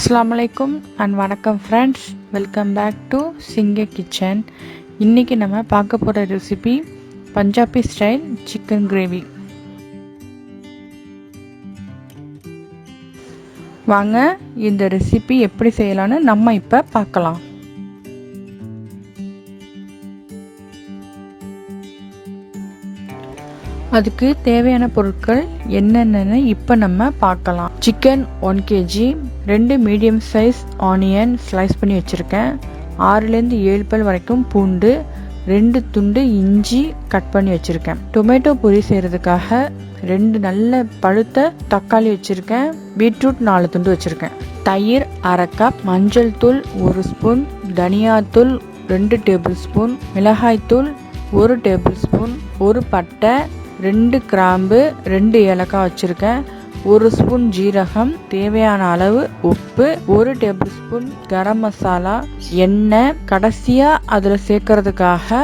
அஸ்ஸலாமுஅலைக்கும் and வணக்கம் friends, welcome back to சிங்க kitchen. இன்றைக்கி நம்ம பார்க்க போகிற recipe Punjabi style chicken gravy. வாங்க இந்த ரெசிபி எப்படி செய்யலான்னு நம்ம இப்போ பார்க்கலாம். அதுக்கு தேவையான பொருட்கள் என்னென்னு இப்போ நம்ம பார்க்கலாம். Chicken 1 kg, 2 medium size onion slice பண்ணி வச்சுருக்கேன், 6லேருந்து 7 பல் வரைக்கும் பூண்டு, 2 துண்டு இஞ்சி கட் பண்ணி வச்சுருக்கேன். டொமேட்டோ பொரி செய்கிறதுக்காக 2 நல்ல பழுத்த தக்காளி வச்சுருக்கேன், பீட்ரூட் 4 துண்டு வச்சுருக்கேன், தயிர் 1/2 கப், மஞ்சள் தூள் 1 ஸ்பூன், தனியாத்தூள் 2 டேபிள் ஸ்பூன், மிளகாய்த்தூள் 1 டேபிள் ஸ்பூன், 1 பட்டை, 2 கிராம்பு, 2 ஏலக்காய் வச்சுருக்கேன், 1 ஸ்பூன் ஜீரகம், தேவையான அளவு உப்பு, 1 டேபிள் ஸ்பூன் கரம் மசாலா, எண்ணெய், கடைசியாக அதில் சேர்க்கறதுக்காக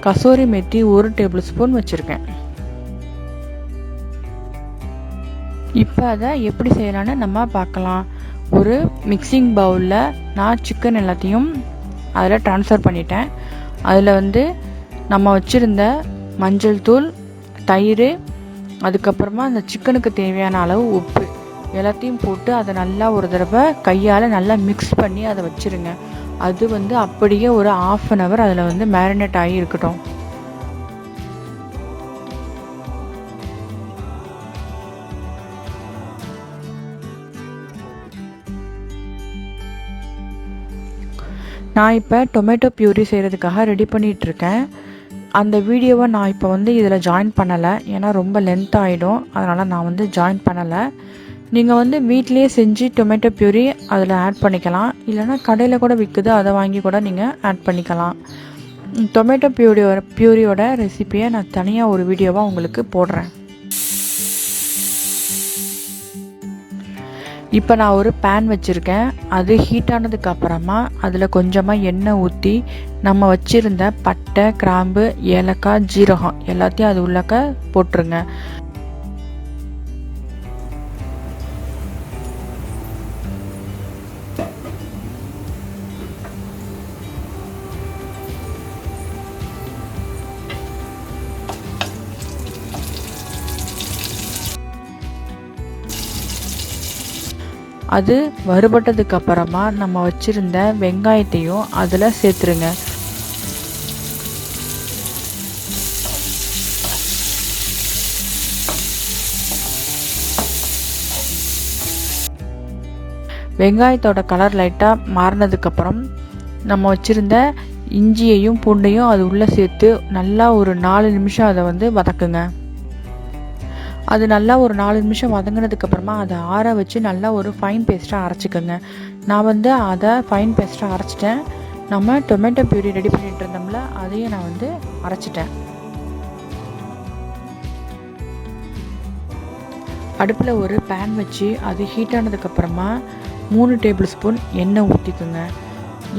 கசூரி மெத்தி 1 டேபிள் ஸ்பூன் வச்சுருக்கேன். இப்போ அதை எப்படி செய்யலான்னு நம்ம பார்க்கலாம். ஒரு மிக்சிங் பவுலில் நான் சிக்கன் எல்லாத்தையும் அதில் ட்ரான்ஸ்ஃபர் பண்ணிட்டேன். அதில் நம்ம வச்சுருந்த மஞ்சள் தூள், தயிர், அதுக்கப்புறமா அந்த சிக்கனுக்கு தேவையான அளவு உப்பு எல்லாத்தையும் போட்டு அதை நல்லா ஒரு தடவை கையால் நல்லா மிக்ஸ் பண்ணி அதை வச்சுருங்க. அது அப்படியே ஒரு 1/2 hour அதில் மேரினேட் ஆகி இருக்கட்டும். நான் இப்போ டொமேட்டோ பியூரி செய்கிறதுக்காக ரெடி பண்ணிகிட்ருக்கேன். அந்த வீடியோவை நான் இப்போ இதில் ஜாயின் பண்ணலை, ஏன்னா ரொம்ப லென்த் ஆகிடும், அதனால் நான் ஜாயின் பண்ணலை. நீங்கள் வீட்டிலேயே செஞ்சு டொமேட்டோ பியூரி அதில் ஆட் பண்ணிக்கலாம், இல்லைனா கடையில் கூட விற்குது, அதை வாங்கி கூட நீங்கள் ஆட் பண்ணிக்கலாம். டொமேட்டோ பியூரியோட ரெசிப்பியை நான் தனியாக ஒரு வீடியோவாக உங்களுக்கு போடுறேன். இப்போ நான் ஒரு பேன் வச்சுருக்கேன். அது ஹீட் ஆனதுக்கப்புறமா அதில் கொஞ்சமாக எண்ணெய் ஊற்றி நம்ம வச்சுருந்த பட்டை, கிராம்பு, ஏலக்காய், ஜீரகம் எல்லாத்தையும் அது உள்ளக்க போட்டுருங்க. அது வறுபட்டதுக்கு அப்புறமா நம்ம வச்சுருந்த வெங்காயத்தையும் அதில் சேர்த்துருங்க. வெங்காயத்தோட கலர் லைட்டாக மாறினதுக்கப்புறம் நம்ம வச்சுருந்த இஞ்சியையும் பூண்டையும் அது உள்ளே சேர்த்து நல்லா ஒரு 4 நிமிஷம் அதை வதக்குங்க. அது நல்லா ஒரு 4 நிமிஷம் வதங்கினதுக்கப்புறமா அதை ஆற வச்சு நல்லா ஒரு ஃபைன் பேஸ்ட்டாக அரைச்சிக்கோங்க. நான் அதை ஃபைன் பேஸ்ட்டாக அரைச்சிட்டேன். நம்ம டொமேட்டோ பியூரி ரெடி பண்ணிகிட்டு இருந்தோம்ல, அதையும் நான் அரைச்சிட்டேன். அடுப்பில் ஒரு பேன் வச்சு அது ஹீட் ஆனதுக்கப்புறமா 3 டேபிள் ஸ்பூன் எண்ணெய் ஊற்றிக்குங்க.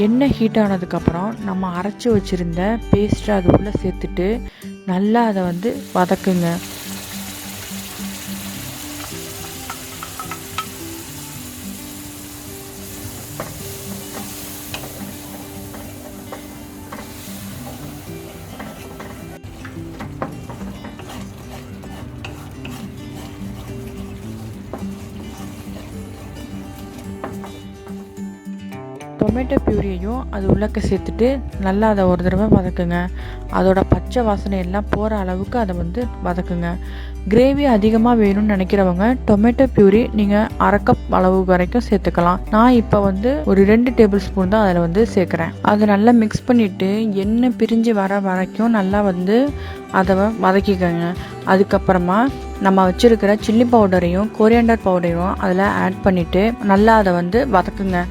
எண்ணெய் ஹீட் ஆனதுக்கப்புறம் நம்ம அரைச்சி வச்சுருந்த பேஸ்ட்டை அது உள்ளே சேர்த்துட்டு நல்லா அதை வதக்குங்க. டொமேட்டோ பியூரியையும் அது உள்ளக்க சேர்த்துட்டு நல்லா அதை ஒரு தடவை வதக்குங்க. அதோட பச்சை வாசனை எல்லாம் போகிற அளவுக்கு அதை வதக்குங்க. கிரேவி அதிகமாக வேணும்னு நினைக்கிறவங்க டொமேட்டோ பியூரி நீங்கள் 1/2 கப் அளவு வரைக்கும் சேர்த்துக்கலாம். நான் இப்போ ஒரு 2 டேபிள் ஸ்பூன் தான் அதில் சேர்க்குறேன். அதை நல்லா மிக்ஸ் பண்ணிவிட்டு எண்ணெய் பிரிஞ்சு வர வரைக்கும் நல்லா அதை வதக்கிக்கோங்க. அதுக்கப்புறமா நம்ம வச்சுருக்கிற சில்லி பவுடரையும் கொரியாண்டர் பவுடரையும் அதில் ஆட் பண்ணிவிட்டு நல்லா அதை வதக்குங்க.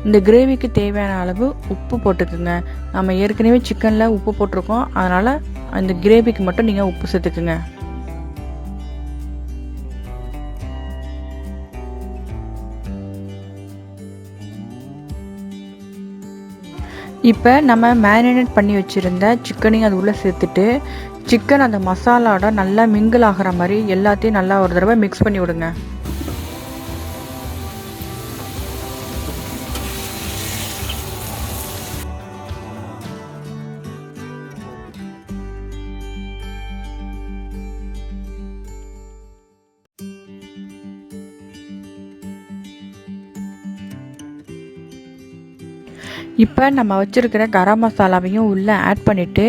இந்த கிரேவிக்கு தேவையான அளவு உப்பு போட்டுக்குங்க. நம்ம ஏற்கனவே சிக்கனில் உப்பு போட்டிருக்கோம், அதனால் அந்த கிரேவிக்கு மட்டும் நீங்கள் உப்பு சேர்த்துக்குங்க. இப்போ நம்ம மேரினேட் பண்ணி வச்சுருந்த சிக்கனையும் அது உள்ளே சேர்த்துட்டு சிக்கன் அந்த மசாலாவோட நல்லா மிங்கிள் ஆகிற மாதிரி எல்லாத்தையும் நல்லா ஒரு தடவை மிக்ஸ் பண்ணி விடுங்க. இப்போ நம்ம வச்சுருக்கிற கரம் மசாலாவையும் உள்ளே ஆட் பண்ணிவிட்டு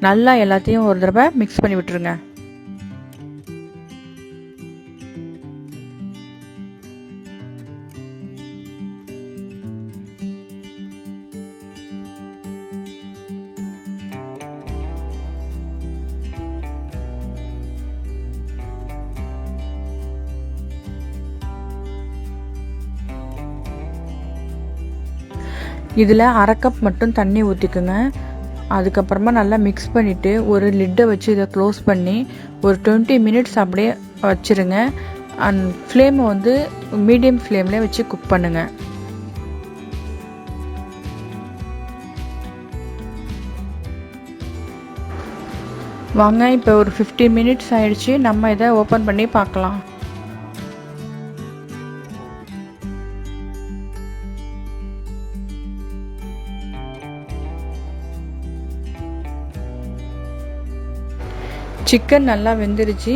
நல்லா எல்லாத்தையும் ஒரு தடவை மிக்ஸ் பண்ணி விட்டுருங்க. இதில் 1/2 கப் மட்டும் தண்ணி ஊற்றிக்குங்க. அதுக்கப்புறமா நல்லா மிக்ஸ் பண்ணிவிட்டு ஒரு லிட்டை வச்சு இதை க்ளோஸ் பண்ணி ஒரு 20 மினிட்ஸ் அப்படியே வச்சுருங்க. அண்ட் ஃப்ளேமை வந்து மீடியம் ஃப்ளேம்லேயே வச்சு குக் பண்ணுங்கள். வாங்க, இப்போ ஒரு 15 மினிட்ஸ் ஆயிடுச்சு. நம்ம இதை ஓப்பன் பண்ணி பார்க்கலாம். சிக்கன் நல்லா வெந்துருச்சு.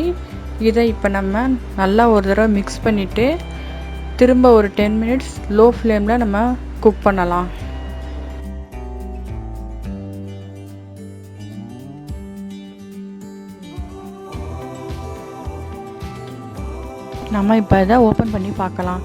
இதை இப்போ நம்ம நல்லா ஒரு தடவை மிக்ஸ் பண்ணிவிட்டு திரும்ப ஒரு 10 மினிட்ஸ் லோ ஃப்ளேமில் நம்ம குக் பண்ணலாம். நம்ம இப்போ இதை ஓப்பன் பண்ணி பார்க்கலாம்.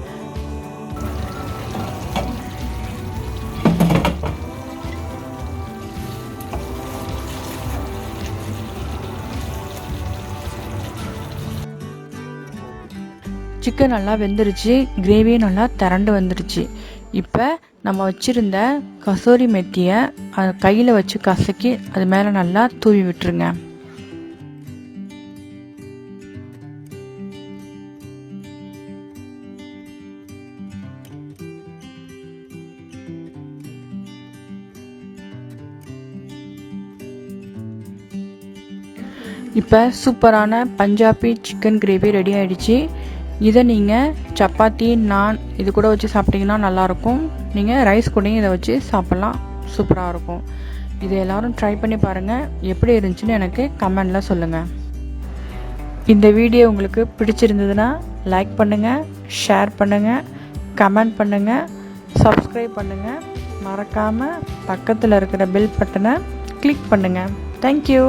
சிக்கன் நல்லா வெந்துருச்சு, கிரேவியும் நல்லா திரண்டு வந்துருச்சு. இப்போ நம்ம வச்சுருந்த கசூரி மெத்தியை கையில் வச்சு கசக்கி அது மேலே நல்லா தூவி விட்டுருங்க. இப்போ சூப்பரான பஞ்சாபி சிக்கன் கிரேவி ரெடி ஆகிடுச்சு. இதை நீங்கள் சப்பாத்தி, நான் இது கூட வச்சு சாப்பிட்டிங்கன்னா நல்லாயிருக்கும். நீங்கள் ரைஸ் கூடயும் இதை வச்சு சாப்பிட்லாம், சூப்பராக இருக்கும். இதை எல்லோரும் ட்ரை பண்ணி பாருங்கள். எப்படி இருந்துச்சுன்னு எனக்கு கமெண்டில் சொல்லுங்கள். இந்த வீடியோ உங்களுக்கு பிடிச்சிருந்ததுன்னா லைக் பண்ணுங்கள், ஷேர் பண்ணுங்கள், கமெண்ட் பண்ணுங்கள், சப்ஸ்கிரைப் பண்ணுங்கள். மறக்காமல் பக்கத்தில் இருக்கிற பெல் பட்டனை கிளிக் பண்ணுங்கள். தேங்க்யூ.